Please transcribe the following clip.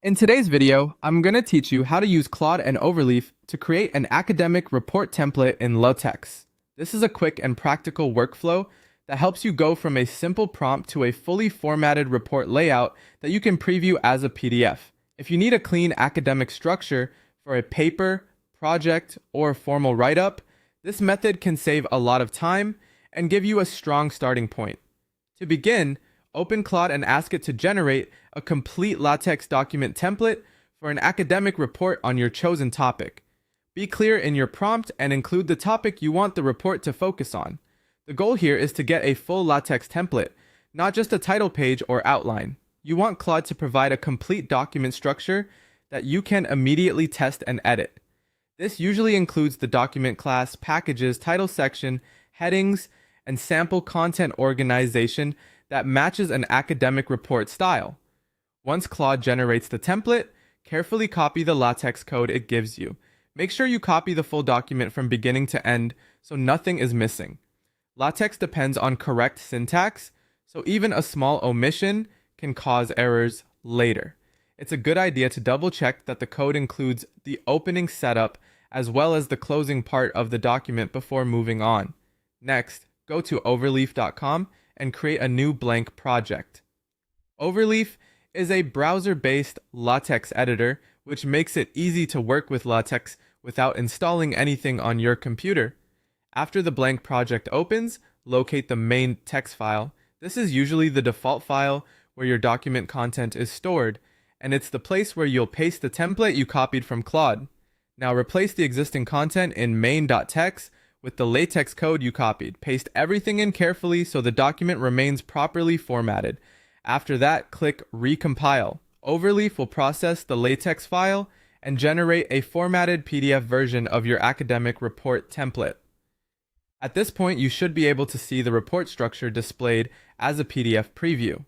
In today's video, I'm going to teach you how to use Claude and Overleaf to create an academic report template in LaTeX. This is a quick and practical workflow that helps you go from a simple prompt to a fully formatted report layout that you can preview as a PDF. If you need a clean academic structure for a paper, project, or formal write-up, this method can save a lot of time and give you a strong starting point. To begin, open Claude and ask it to generate a complete LaTeX document template for an academic report on your chosen topic. Be clear in your prompt and include the topic you want the report to focus on. The goal here is to get a full LaTeX template, not just a title page or outline. You want Claude to provide a complete document structure that you can immediately test and edit. This usually includes the document class, packages, title section, headings, and sample content organization that matches an academic report style. Once Claude generates the template, carefully copy the LaTeX code it gives you. Make sure you copy the full document from beginning to end so nothing is missing. LaTeX depends on correct syntax, so even a small omission can cause errors later. It's a good idea to double check that the code includes the opening setup as well as the closing part of the document before moving on. Next, go to overleaf.com and create a new blank project. Overleaf is a browser-based LaTeX editor, which makes it easy to work with LaTeX without installing anything on your computer. After the blank project opens, locate the main text file. This is usually the default file where your document content is stored, and it's the place where you'll paste the template you copied from Claude. Now replace the existing content in main.txt with the LaTeX code you copied. Paste everything in carefully so the document remains properly formatted. After that, click Recompile. Overleaf will process the LaTeX file and generate a formatted PDF version of your academic report template. At this point, you should be able to see the report structure displayed as a PDF preview.